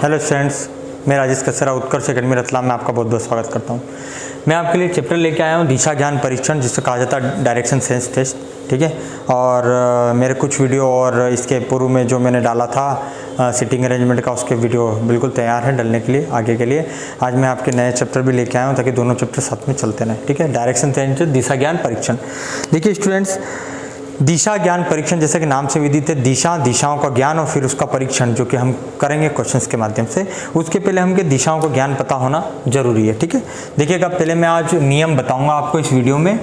Hello students, मैं राजेश कसेरा उत्कर्ष academy Ratlam में आपका बहुत बहुत स्वागत करता हूं। मैं आपके लिए चैप्टर लेके आया हूं दिशा ज्ञान परीक्षण, जिससे कहा जाता है डायरेक्शन सेंस टेस्ट। ठीक है, और मेरे कुछ वीडियो और इसके पूर्व में जो मैंने डाला था सिटिंग अरेंजमेंट का, उसके वीडियो बिल्कुल तैयार है डलने के लिए आगे के लिए। आज मैं आपके नए चैप्टर भी लेके आया हूँ ताकि दोनों चैप्टर साथ में चलते रहें। ठीक है, डायरेक्शन सेंस दिशा ज्ञान परीक्षण। देखिए स्टूडेंट्स, दिशा ज्ञान परीक्षण जैसे कि नाम से विदित है, दिशा दिशाओं का ज्ञान और फिर उसका परीक्षण जो कि हम करेंगे क्वेश्चंस के माध्यम से। उसके पहले हमके दिशाओं का ज्ञान पता होना जरूरी है। ठीक है, देखिएगा पहले मैं आज नियम बताऊंगा आपको इस वीडियो में।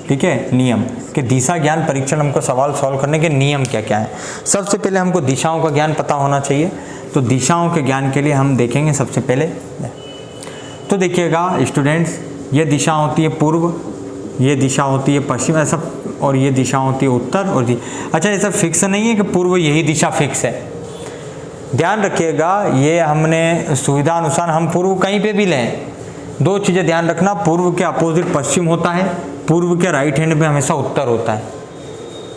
ठीक है, नियम कि दिशा ज्ञान परीक्षण हमको सवाल सॉल्व करने के नियम क्या क्या है। सबसे पहले हमको दिशाओं का ज्ञान पता होना चाहिए, तो दिशाओं के ज्ञान के लिए हम देखेंगे सबसे पहले। तो देखिएगा स्टूडेंट्स, ये दिशा होती है पूर्व, ये दिशा होती है पश्चिम, ऐसा, और ये दिशा होती है उत्तर और अच्छा, ऐसा फिक्स नहीं है कि पूर्व यही दिशा फिक्स है। ध्यान रखिएगा, ये हमने सुविधा अनुसार हम पूर्व कहीं पे भी लें। दो चीज़ें ध्यान रखना, पूर्व के अपोजिट पश्चिम होता है, पूर्व के राइट हैंड पे हमेशा उत्तर होता है।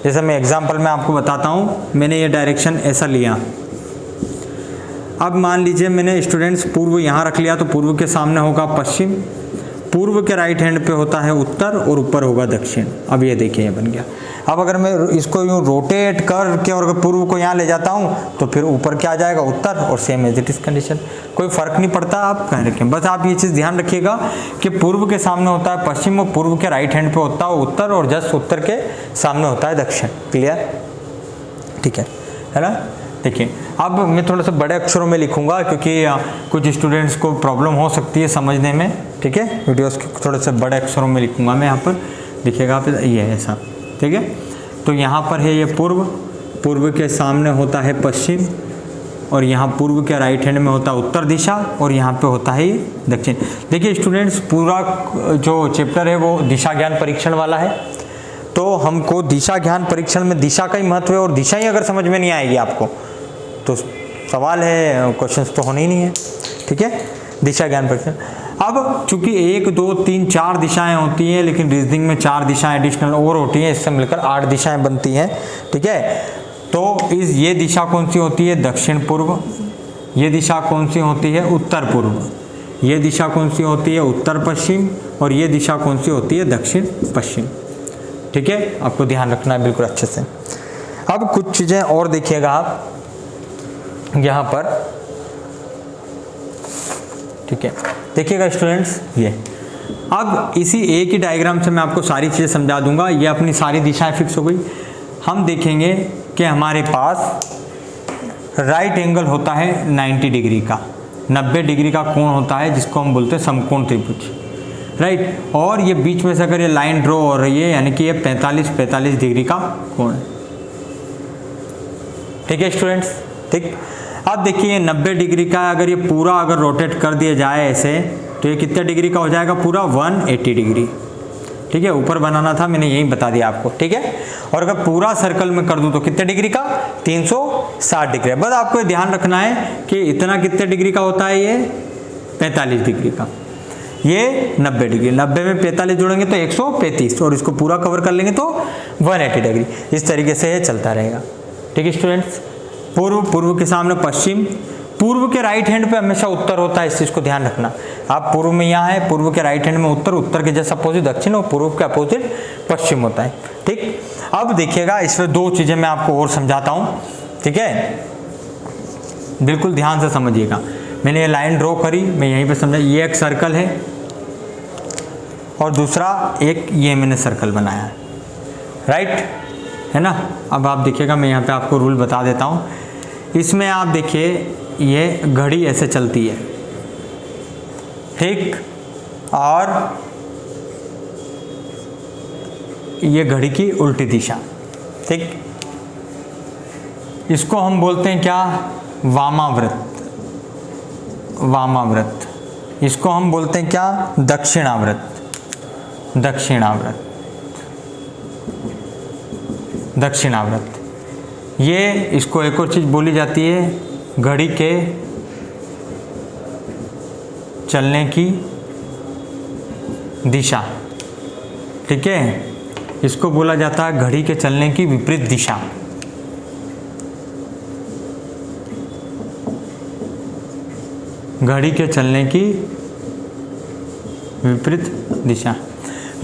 जैसे मैं एग्जाम्पल में आपको बताता हूँ, मैंने ये डायरेक्शन ऐसा लिया। अब मान लीजिए मैंने स्टूडेंट्स पूर्व यहाँ रख लिया, तो पूर्व के सामने होगा पश्चिम, पूर्व के राइट हैंड पे होता है उत्तर और ऊपर होगा दक्षिण। अब ये देखिए, ये बन गया। अब अगर मैं इसको यूँ रोटेट करके और अगर पूर्व को यहाँ ले जाता हूँ तो फिर ऊपर क्या आ जाएगा, उत्तर, और same as it is condition. कोई फर्क नहीं पड़ता, आप कह रखें। बस आप ये चीज़ ध्यान रखिएगा कि पूर्व के सामने होता है पश्चिम और पूर्व के राइट हैंड पे होता है उत्तर, और जस्ट उत्तर के सामने होता है दक्षिण। क्लियर? ठीक है ना? देखिए, अब मैं थोड़ा सा बड़े अक्षरों में लिखूंगा क्योंकि कुछ स्टूडेंट्स को प्रॉब्लम हो सकती है समझने में। ठीक है, वीडियोस के थोड़े से बड़े अक्षरों में लिखूंगा मैं यहाँ पर। देखिएगा आप, ये है ऐसा। ठीक है, तो यहाँ पर है ये पूर्व, पूर्व के सामने होता है पश्चिम, और यहाँ पूर्व के राइट हैंड में होता है उत्तर दिशा, और यहाँ पे होता है ये दक्षिण। देखिए स्टूडेंट्स, पूरा जो चैप्टर है वो दिशा ज्ञान परीक्षण वाला है, तो हमको दिशा ज्ञान परीक्षण में दिशा का ही महत्व है, और दिशा ही अगर समझ में नहीं आएगी आपको तो सवाल है, क्वेश्चंस तो होने ही नहीं है। ठीक है, दिशा ज्ञान परीक्षण। अब चूंकि 1 2 3 4 दिशाएं होती हैं, लेकिन रीजनिंग में 4 दिशाएं एडिशनल और होती हैं, इससे मिलकर 8 दिशाएं बनती हैं। ठीक है, तो ये दिशा कौन सी होती है, दक्षिण पूर्व। ये दिशा कौन सी होती है, उत्तर पूर्व। ये दिशा कौन सी होती है, उत्तर पश्चिम। और ये दिशा कौन सी होती है, दक्षिण पश्चिम। ठीक है, आपको ध्यान रखना है बिल्कुल अच्छे से। अब कुछ चीजें और देखिएगा आप यहाँ पर। ठीक है, देखिएगा स्टूडेंट्स, ये अब इसी एक ही डायग्राम से मैं आपको सारी चीज़ें समझा दूंगा। ये अपनी सारी दिशाएं फिक्स हो गई। हम देखेंगे कि हमारे पास राइट एंगल होता है 90 डिग्री का, 90 डिग्री का कोण होता है, जिसको हम बोलते हैं समकोण त्रिभुज। राइट, और ये बीच में से अगर ये लाइन ड्रॉ हो रही है, यानी कि ये 45 डिग्री का कोण है। ठीक है स्टूडेंट्स, ठीक। अब देखिए 90 डिग्री का अगर ये पूरा अगर रोटेट कर दिया जाए ऐसे, तो ये कितने डिग्री का हो जाएगा, पूरा 180 डिग्री। ठीक है, ऊपर बनाना था, मैंने यही बता दिया आपको। ठीक है, और अगर पूरा सर्कल में कर दूं तो कितने डिग्री का, 360 डिग्री। बस आपको ध्यान रखना है कि इतना कितने डिग्री का होता है, ये 45 डिग्री का, ये 90 डिग्री। 90 में 45 जोड़ेंगे तो 135, और इसको पूरा कवर कर लेंगे तो 180 डिग्री। इस तरीके से ये चलता रहेगा। ठीक है स्टूडेंट्स, पूर्व, पूर्व के सामने पश्चिम, पूर्व के राइट हैंड पे हमेशा उत्तर होता है, इस चीज को ध्यान रखना। आप पूर्व में यहाँ है, पूर्व के राइट हैंड में उत्तर, उत्तर के जैसा अपोजिट दक्षिण, और पूर्व के अपोजिट पश्चिम होता है। ठीक, अब देखिएगा इसमें दो चीजें मैं आपको और समझाता हूँ। ठीक है, बिल्कुल ध्यान से समझिएगा। मैंने ये लाइन ड्रॉ करी, मैं यहीं पे समझा, ये एक सर्कल है, और दूसरा एक ये मैंने सर्कल बनाया है। राइट है ना? अब आप देखिएगा, मैं यहाँ पे आपको रूल बता देता हूँ। इसमें आप देखिए, ये घड़ी ऐसे चलती है, ठीक, और ये घड़ी की उल्टी दिशा। ठीक, इसको हम बोलते हैं क्या, वामाव्रत। वामाव्रत। इसको हम बोलते हैं क्या, दक्षिणाव्रत। दक्षिणाव्रत। दक्षिणाव्रत। ये इसको एक और चीज़ बोली जाती है, घड़ी के चलने की दिशा। ठीक है, इसको बोला जाता है घड़ी के चलने की विपरीत दिशा। घड़ी के चलने की विपरीत दिशा।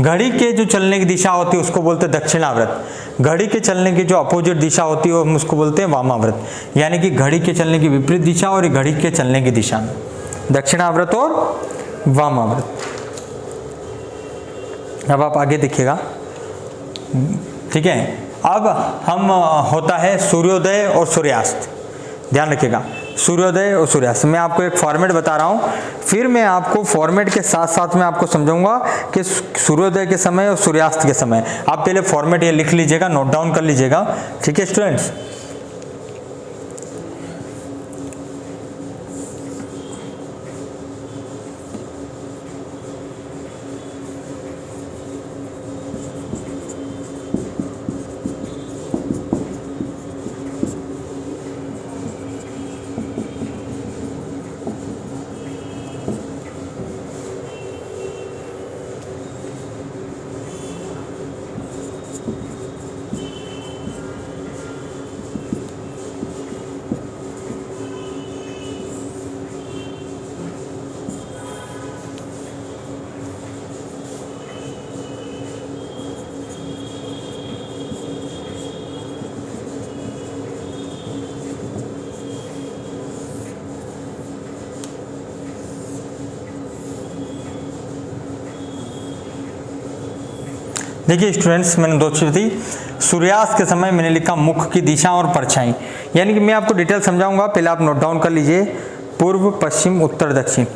घड़ी के जो चलने की दिशा होती है उसको बोलते हैं दक्षिणावर्त। घड़ी के चलने की जो अपोजिट दिशा होती है हम उसको बोलते हैं वामावर्त। यानी कि घड़ी के चलने की विपरीत दिशा और घड़ी के चलने की दिशा में दक्षिणावर्त और वामावर्त। अब आप आगे देखिएगा, ठीक है। अब हम होता है सूर्योदय और सूर्यास्त, ध्यान रखिएगा, सूर्योदय और सूर्यास्त। मैं आपको एक फॉर्मेट बता रहा हूँ, फिर मैं आपको फॉर्मेट के साथ साथ में आपको समझाऊंगा कि सूर्योदय के समय और सूर्यास्त के समय। आप पहले फॉर्मेट ये लिख लीजिएगा, नोट डाउन कर लीजिएगा, ठीक है स्टूडेंट्स। देखिए स्टूडेंट्स, मैंने दो चीज़ थी। सूर्यास्त के समय मैंने लिखा मुख की दिशा और परछाई, यानी कि मैं आपको डिटेल समझाऊंगा, पहले आप नोट डाउन कर लीजिए। पूर्व, पश्चिम, उत्तर, दक्षिण।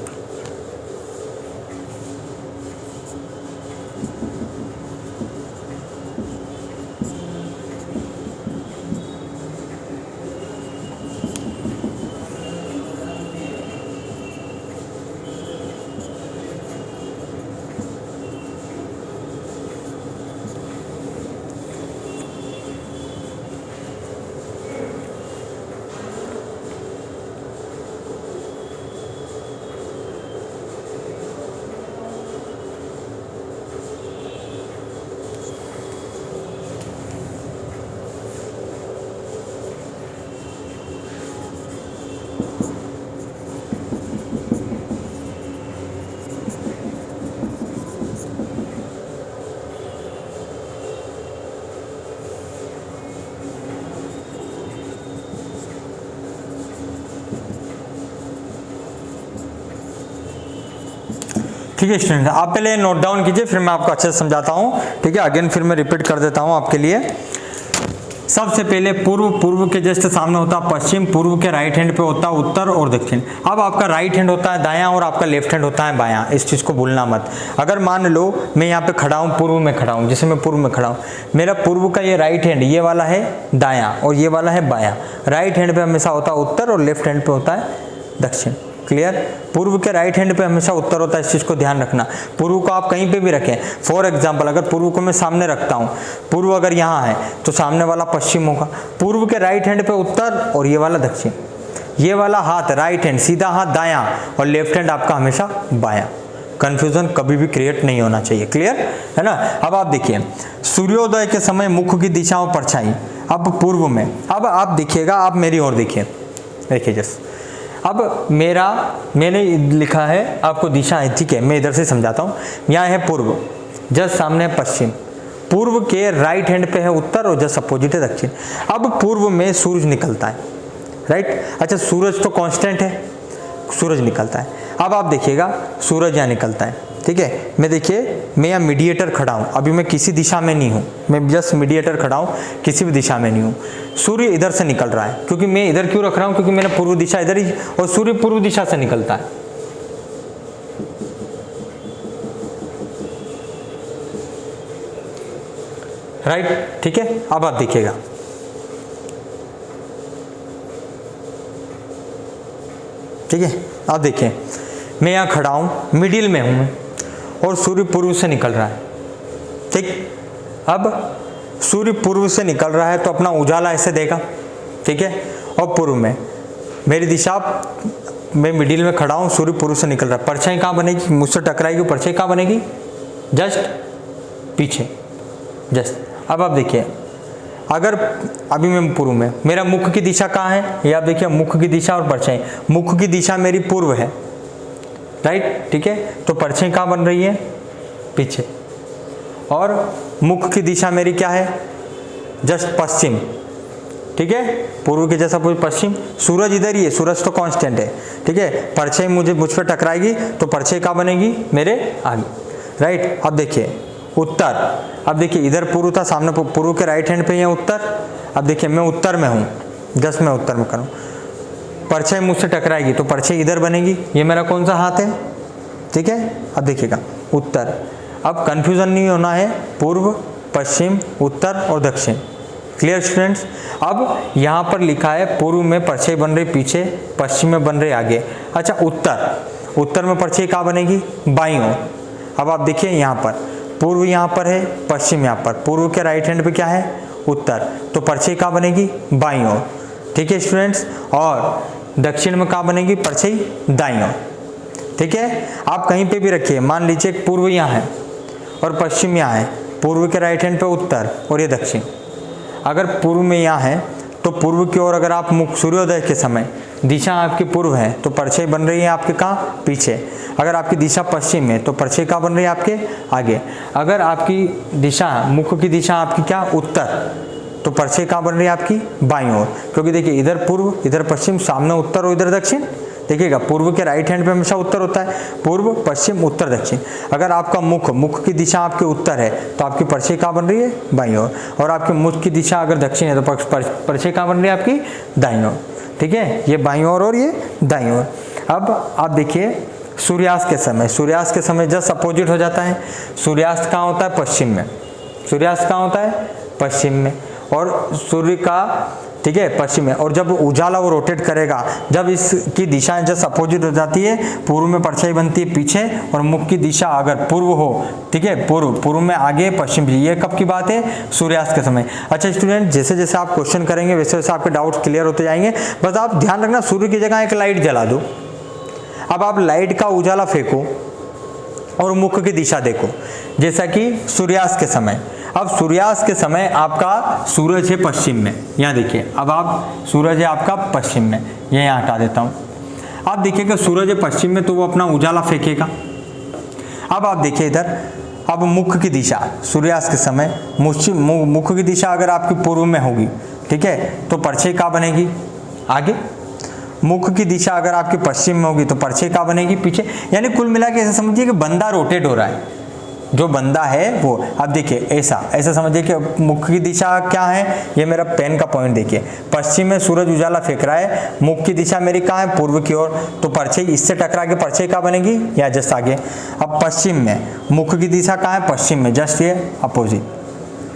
ठीक है स्टूडेंट, आप पहले नोट डाउन कीजिए, फिर मैं आपको अच्छे से समझाता हूँ, ठीक है। अगेन फिर मैं रिपीट कर देता हूँ आपके लिए। सबसे पहले पूर्व, पूर्व के जस्ट सामने होता है पश्चिम, पूर्व के राइट हैंड पे होता है उत्तर और दक्षिण। अब आपका राइट हैंड होता है दायां और आपका लेफ्ट हैंड होता है बायां, इस चीज़ को भूलना मत। अगर मान लो मैं यहाँ पे खड़ा हूँ, पूर्व में खड़ा हूँ, जैसे मैं पूर्व में खड़ा हूँ, मेरा पूर्व का ये राइट हैंड ये वाला है दायां और ये वाला है बायां। राइट हैंड पे हमेशा होता है उत्तर और लेफ्ट हैंड पे होता है दक्षिण। क्लियर? पूर्व के राइट हैंड पे हमेशा उत्तर होता है, इस चीज़ को ध्यान रखना। पूर्व को आप कहीं पे भी रखें, फॉर एग्जांपल अगर पूर्व को मैं सामने रखता हूँ, पूर्व अगर यहाँ है तो सामने वाला पश्चिम होगा। पूर्व के राइट हैंड पे उत्तर और ये वाला दक्षिण। ये वाला हाथ राइट हैंड, सीधा हाथ दायां और लेफ्ट हैंड आपका हमेशा बायां। कंफ्यूजन कभी भी क्रिएट नहीं होना चाहिए। क्लियर है ना? अब आप देखिए, सूर्योदय के समय मुख की दिशा और परछाई। अब पूर्व में, अब आप देखिएगा, आप मेरी ओर देखिए, देखिए जस्ट अब मैंने लिखा है आपको दिशा है, ठीक है। मैं इधर से समझाता हूँ। यहाँ है पूर्व, जस्ट सामने है पश्चिम, पूर्व के राइट हैंड पे है उत्तर और जस्ट अपोजिट है दक्षिण। अब पूर्व में सूरज निकलता है, राइट। अच्छा, सूरज तो कांस्टेंट है, सूरज निकलता है। अब आप देखिएगा सूरज यहाँ निकलता है, ठीक है। मैं देखिए, मैं यहाँ मीडिएटर खड़ा हूँ, अभी मैं किसी दिशा में नहीं हूँ, मैं जस्ट मीडिएटर खड़ा हूँ, किसी भी दिशा में नहीं हूँ। सूर्य इधर से निकल रहा है, क्योंकि मैं इधर क्यों रख रहा हूँ, क्योंकि मैंने पूर्व दिशा इधर ही, और सूर्य पूर्व दिशा से निकलता है। राइट, ठीक है। अब आप देखिएगा, ठीक है। आप देखिए, मैं यहाँ खड़ा हूँ, मिडिल में हूँ मैं, और सूर्य पूर्व से निकल रहा है, ठीक। अब सूर्य पूर्व से निकल रहा है तो अपना उजाला ऐसे देगा, ठीक है। और पूर्व में मेरी दिशा, मैं मिडिल में खड़ा हूँ, सूर्य पूर्व से निकल रहा है। परछाई कहाँ बनेगी? मुझसे टकराएगी, परछाई कहाँ बनेगी? जस्ट पीछे, जस्ट। अब आप देखिए, अगर अभी मैं पूर्व में, मेरा मुख की दिशा कहाँ है? ये आप देखिए, मुख की दिशा और परछाई। मुख की दिशा मेरी पूर्व है, राइट, ठीक है। तो परछाई कहाँ बन रही है, पीछे, और मुख की दिशा मेरी क्या है, जस्ट पश्चिम, ठीक है, पूर्व के जैसा पूर्व पश्चिम। सूरज इधर ही है, सूरज तो कांस्टेंट है, ठीक है। परछाई मुझ पर टकराएगी तो परछाई कहाँ बनेगी, मेरे आगे, राइट। अब देखिए उत्तर, अब देखिए इधर पूर्व था, सामने पूर्व के राइट हैंड पे है उत्तर। अब देखिए मैं उत्तर में हूँ, जस्ट मैं उत्तर में करूँ, परछाई मुझसे टकराएगी तो परछाई इधर बनेगी, ये मेरा कौन सा हाथ है, ठीक है। अब देखिएगा उत्तर, अब कंफ्यूजन नहीं होना है, पूर्व, पश्चिम, उत्तर और दक्षिण, क्लियर स्टूडेंट्स। अब यहाँ पर लिखा है पूर्व में परछाई बन रही पीछे, पश्चिम में बन रही आगे। अच्छा उत्तर, उत्तर में परछाई कहाँ बनेगी, बाईं ओर। अब आप देखिए यहाँ पर पूर्व यहाँ पर है, पश्चिम यहाँ पर, पूर्व के राइट हैंड पे क्या है, उत्तर, तो परछाई कहाँ बनेगी, बाईं ओर, ठीक है स्टूडेंट्स। और दक्षिण में कहाँ बनेगी, परछाई दाईं ओर, ठीक है। आप कहीं पे भी रखिए, मान लीजिए पूर्व यहाँ है और पश्चिम यहाँ है, पूर्व के राइट हैंड पे उत्तर और ये दक्षिण। अगर पूर्व में यहाँ है तो पूर्व की ओर अगर आप मुख सूर्योदय के समय दिशा आपकी पूर्व है तो परछाई बन रही है आपके कहाँ, पीछे। अगर आपकी दिशा पश्चिम है तो परछाई कहाँ बन रही है, आपके आगे। अगर आपकी दिशा, मुख की दिशा आपकी क्या, उत्तर, तो परछाई कहाँ बन रही है आपकी, बाईं ओर, क्योंकि देखिए इधर पूर्व, इधर पश्चिम, सामने उत्तर और इधर दक्षिण। देखिएगा पूर्व के राइट हैंड पे हमेशा उत्तर होता है, पूर्व, पश्चिम, उत्तर, दक्षिण। अगर आपका मुख की दिशा आपके उत्तर है तो आपकी परछाई कहाँ बन रही है, बाईं ओर, और आपके मुख की दिशा अगर दक्षिण है तो परछाई कहाँ बन रही है आपकी, दाईं ओर, ठीक है। ये बाईं ओर और ये दाईं ओर। अब आप देखिए सूर्यास्त के समय, सूर्यास्त के समय जस्ट अपोजिट हो जाता है। सूर्यास्त कहाँ होता है, पश्चिम में, सूर्यास्त कहाँ होता है, पश्चिम में, और सूर्य का, ठीक है, पश्चिम में। और जब उजाला वो रोटेट करेगा, जब इसकी दिशाएं जस्ट अपोजिट हो जाती है, पूर्व में परछाई बनती है पीछे और मुख की दिशा अगर पूर्व हो, ठीक है, पूर्व में आगे, पश्चिम, ये कब की बात है, सूर्यास्त के समय। अच्छा स्टूडेंट, जैसे जैसे आप क्वेश्चन करेंगे वैसे वैसे आपके डाउट्स क्लियर होते जाएंगे। बस आप ध्यान रखना, सूर्य की जगह एक लाइट जला दो। अब आप लाइट का उजाला फेंको और मुख की दिशा देखो, जैसा कि सूर्यास्त के समय। अब सूर्यास्त के समय आपका सूरज है पश्चिम में, यहाँ देखिए, अब आप सूरज है आपका पश्चिम में, ये यहाँ हटा देता हूँ। आप देखिएगा सूरज है पश्चिम में तो वो अपना उजाला फेंकेगा। अब आप देखिए इधर, अब मुख की दिशा सूर्यास्त के समय, मुख की दिशा अगर आपकी पूर्व में होगी, ठीक है, तो परछाई कहाँ बनेगी, आगे। मुख की दिशा अगर आपकी पश्चिम में होगी तो परछाई कहाँ बनेगी, पीछे। यानी कुल मिला के ऐसा समझिए कि बंदा रोटेट हो रहा है, जो बंदा है वो। अब देखिए ऐसा समझिए कि मुख की दिशा क्या है, ये मेरा पेन का पॉइंट देखिए, पश्चिम में सूरज उजाला फेंक रहा है, मुख की दिशा मेरी कहाँ है, पूर्व की ओर, तो परछाई इससे टकरा के परछाई कहाँ बनेगी, या जस्ट आगे। अब पश्चिम में मुख की दिशा कहाँ है, पश्चिम में, जस्ट ये अपोजिट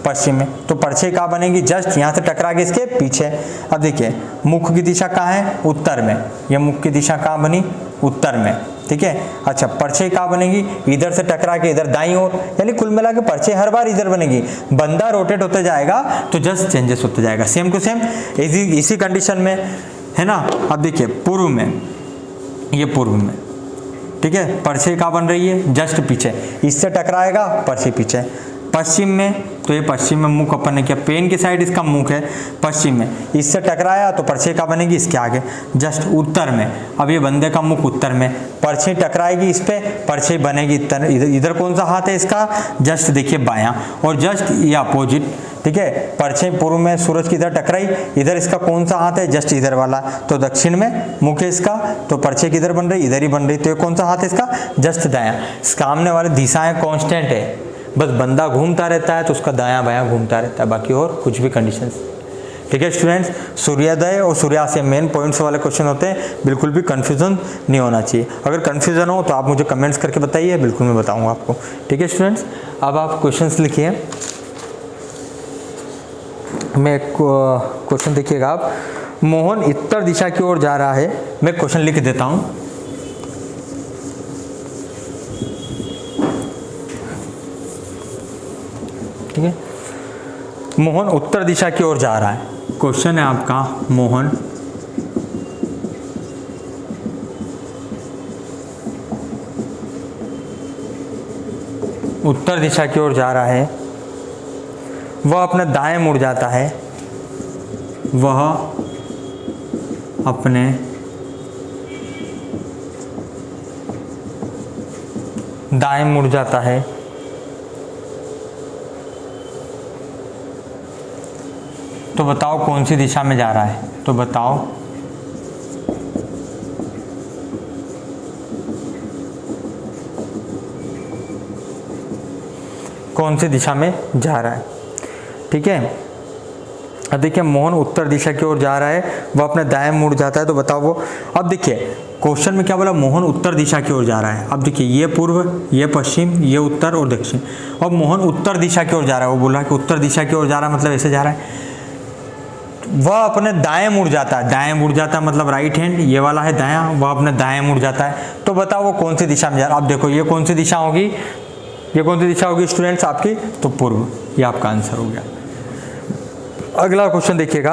पश्चिम में, तो परछाई कहाँ बनेगी, जस्ट यहाँ से टकरा के इसके पीछे। अब देखिए मुख की दिशा कहाँ है, उत्तर में, ये मुख की दिशा कहाँ बनी, उत्तर में, ठीक है। अच्छा परछाई कहाँ बनेगी, इधर से टकरा के इधर दाईं ओर, यानी कुल मिला के परछाई हर बार इधर बनेगी। बंदा रोटेट होते जाएगा तो जस्ट चेंजेस होते जाएगा, सेम टू सेम इसी कंडीशन में है ना। अब देखिए पूर्व में, ये पूर्व में, ठीक है, परछाई कहाँ बन रही है, जस्ट पीछे, इससे टकराएगा परछाई पीछे। पश्चिम में, तो ये पश्चिम में मुख अपन ने किया, पेन की साइड इसका मुख है पश्चिम में, इससे टकराया तो परछाई कहाँ बनेगी, इसके आगे, जस्ट उत्तर में। अब ये बंदे का मुख उत्तर में, परछाई टकराएगी इस पे, परछाई बनेगी इधर कौन सा हाथ है इसका, जस्ट देखिए बायां, और जस्ट ये अपोजिट, ठीक है। परछाई पूर्व में सूरज की इधर टकराई, इधर इसका कौन सा हाथ है, जस्ट इधर वाला, तो दक्षिण में मुख है इसका, तो परछाई किधर बन रही, इधर ही बन रही, तो ये कौन सा हाथ है इसका, जस्ट दायां। सामने वाली दिशाएं कांस्टेंट है, बस बंदा घूमता रहता है तो उसका दायां बायां घूमता रहता है, बाकी और कुछ भी कंडीशंस, ठीक है स्टूडेंट्स। सूर्योदय और सूर्यास्त से मेन पॉइंट्स वाले क्वेश्चन होते हैं, बिल्कुल भी कंफ्यूजन नहीं होना चाहिए। अगर कंफ्यूजन हो तो आप मुझे कमेंट्स करके बताइए, बिल्कुल मैं बताऊंगा आपको, ठीक है स्टूडेंट्स। अब आप क्वेश्चंस लिखिए, मैं क्वेश्चन देखिएगा आप, मोहन उत्तर दिशा की ओर जा रहा है, मैं क्वेश्चन लिख देता हूँ। ठीक है, मोहन उत्तर दिशा की ओर जा रहा है, क्वेश्चन है आपका, मोहन उत्तर दिशा की ओर जा रहा है, वह अपने दाएं मुड़ जाता है, वह अपने दाएं मुड़ जाता है, तो बताओ कौन सी दिशा में जा रहा है, तो बताओ कौन सी दिशा में जा रहा है। ठीक है, अब देखिए मोहन उत्तर दिशा की ओर जा रहा है, वो अपने दाएं मुड़ जाता है, तो बताओ वो। अब देखिए क्वेश्चन में क्या बोला, मोहन उत्तर दिशा की ओर जा रहा है। अब देखिए ये पूर्व, ये पश्चिम, ये उत्तर और दक्षिण, अब मोहन उत्तर दिशा की ओर जा रहा है। वो बोला कि उत्तर दिशा की ओर जा रहा है मतलब ऐसे जा रहा है। वह अपने दाएं मुड़ जाता है, दाएं मुड़ जाता है मतलब राइट हैंड, ये वाला है दायां, वह अपने दाएं मुड़ जाता है, तो बताओ वो कौन सी दिशा में जा रहा है। अब देखो ये कौन सी दिशा होगी, ये कौन सी दिशा होगी स्टूडेंट्स आपकी, तो पूर्व, ये आपका आंसर हो गया। अगला क्वेश्चन देखिएगा,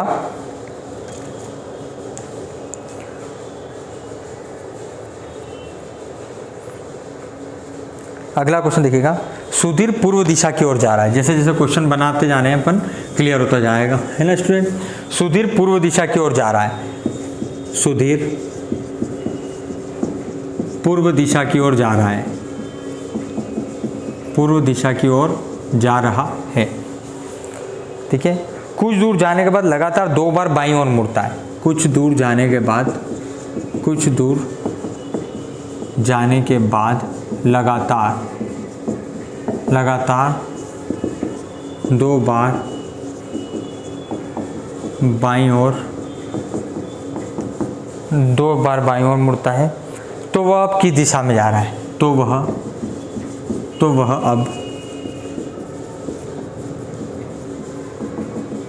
अगला क्वेश्चन देखिएगा, सुधीर पूर्व दिशा की ओर जा रहा है। जैसे जैसे क्वेश्चन बनाते जाने हैं अपन क्लियर होता जाएगा, है ना स्टूडेंट। सुधीर पूर्व दिशा की ओर जा रहा है, सुधीर पूर्व दिशा की ओर जा रहा है, पूर्व दिशा की ओर जा रहा है। ठीक है, कुछ दूर जाने के बाद लगातार 2 बार बाईं ओर मुड़ता है। कुछ दूर जाने के बाद, कुछ दूर जाने के बाद लगातार 2 बार बाईं ओर, 2 बार बाईं ओर मुड़ता है, तो वह अब किस दिशा में जा रहा है, तो वह अब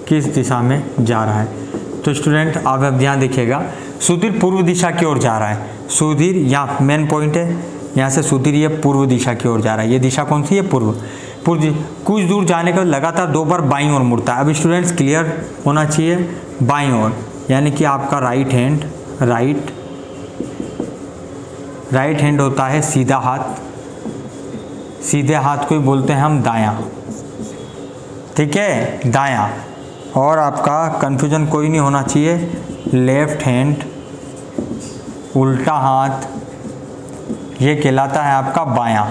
किस दिशा में जा रहा है। तो स्टूडेंट आप अब ध्यान देखिएगा, सुधीर पूर्व दिशा की ओर जा रहा है। सुधीर यहाँ मेन पॉइंट है, यहाँ से सुधीर ये पूर्व दिशा की ओर जा रहा है। ये दिशा कौन सी है, पूर्व। कुछ दूर जाने के बाद लगातार 2 बार बाईं ओर मुड़ता है। अब स्टूडेंट्स क्लियर होना चाहिए, बाईं ओर यानी कि आपका राइट हैंड होता है सीधा हाथ, सीधे हाथ को ही बोलते हैं हम दायां। ठीक है, दायां। और आपका कंफ्यूजन कोई नहीं होना चाहिए, लेफ्ट हैंड उल्टा हाथ ये कहलाता है आपका बायां।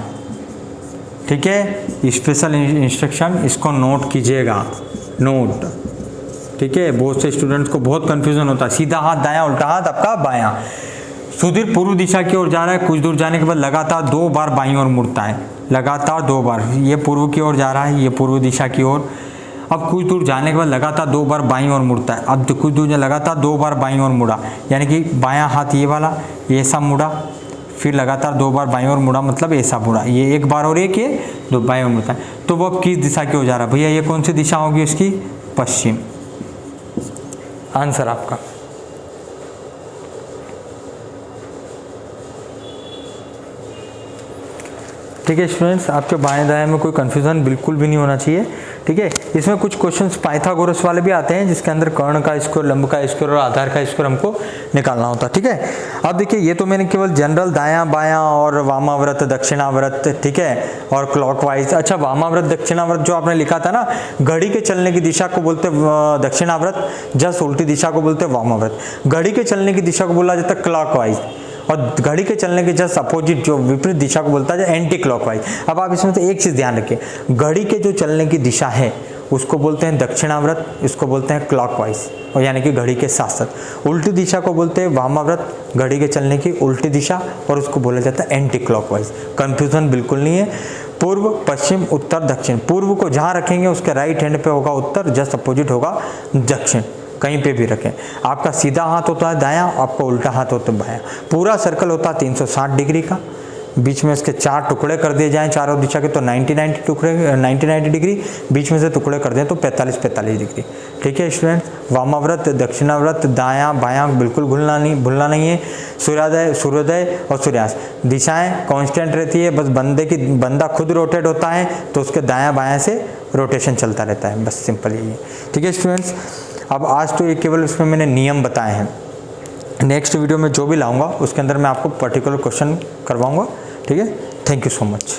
ठीक है, स्पेशल इंस्ट्रक्शन इसको नोट कीजिएगा, नोट। ठीक है, बहुत से स्टूडेंट्स को बहुत कंफ्यूजन होता है, सीधा हाथ दायां, उल्टा हाथ आपका बायां। सुधीर पूर्व दिशा की ओर जा रहा है, कुछ दूर जाने के बाद लगातार 2 बार बाईं ओर मुड़ता है, लगातार 2 बार। ये पूर्व की ओर जा रहा है, ये पूर्व दिशा की ओर। अब कुछ दूर जाने के बाद लगातार 2 बार बाईं ओर मुड़ता है। अब कुछ दूर लगातार 2 बार बाईं ओर मुड़ा, यानी कि बायां हाथ ये वाला ऐसा मुड़ा, फिर लगातार 2 बार बाईं ओर मुड़ा मतलब ऐसा मुड़ा, ये एक बार और एक, ये 2 बाईं ओर मुड़ता है। तो वो अब किस दिशा की ओर जा रहा है भैया, ये कौन सी दिशा होगी इसकी, पश्चिम। आंसर आपका। ठीक है स्टूडेंट्स, आपके बाएं दाएं में कोई कंफ्यूजन बिल्कुल भी नहीं होना चाहिए। ठीक है, इसमें कुछ क्वेश्चंस पाइथागोरस वाले भी आते हैं, जिसके अंदर कर्ण का स्क्वायर, लंब का स्क्वायर और आधार का स्क्वायर हमको निकालना होता है। ठीक है, अब देखिए ये तो मैंने केवल जनरल दायां बायां और वामाव्रत दक्षिणाव्रत, ठीक है, और क्लॉकवाइज। अच्छा, वामाव्रत दक्षिणाव्रत जो आपने लिखा था ना, घड़ी के चलने की दिशा को बोलते दक्षिणाव्रत, जस्ट उल्टी दिशा को बोलते वामाव्रत। घड़ी के चलने की दिशा को बोला जाता है क्लॉकवाइज, और घड़ी के चलने के जस्ट अपोजिट जो विपरीत दिशा को बोलता है एंटी क्लॉकवाइज। अब आप इसमें से एक चीज़ ध्यान रखिए, घड़ी के जो चलने की दिशा है उसको बोलते हैं दक्षिणाव्रत, इसको बोलते हैं क्लॉकवाइज, और यानी कि घड़ी के साथ साथ। उल्टी दिशा को बोलते हैं वामाव्रत, घड़ी के चलने की उल्टी दिशा, और उसको बोला जाता है एंटी क्लॉकवाइज। कन्फ्यूजन बिल्कुल नहीं है। पूर्व, पश्चिम, उत्तर, दक्षिण। पूर्व को जहाँ रखेंगे उसके राइट हैंड पे होगा उत्तर, जस्ट अपोजिट होगा दक्षिण। कहीं पे भी रखें, आपका सीधा हाथ होता है दायां, आपका उल्टा हाथ होता है बायां। पूरा सर्कल होता है 360 डिग्री का, बीच में इसके 4 टुकड़े कर दिए जाएं चारों दिशा के, तो 90 डिग्री, बीच में से टुकड़े कर दें तो 45 डिग्री। ठीक है स्टूडेंट, वामाव्रत, दक्षिणाव्रत, दायां बायां बिल्कुल भूलना नहीं है। सूर्योदय और सूर्यास्त दिशाएं कांस्टेंट रहती है, बस बंदा खुद रोटेट होता है तो उसके दायां बायां से रोटेशन चलता रहता है, बस सिंपल यही है। ठीक है स्टूडेंट्स, अब आज तो ये केवल इसमें मैंने नियम बताए हैं, नेक्स्ट वीडियो में जो भी लाऊंगा उसके अंदर मैं आपको पर्टिकुलर क्वेश्चन करवाऊंगा। ठीक है, थैंक यू सो मच।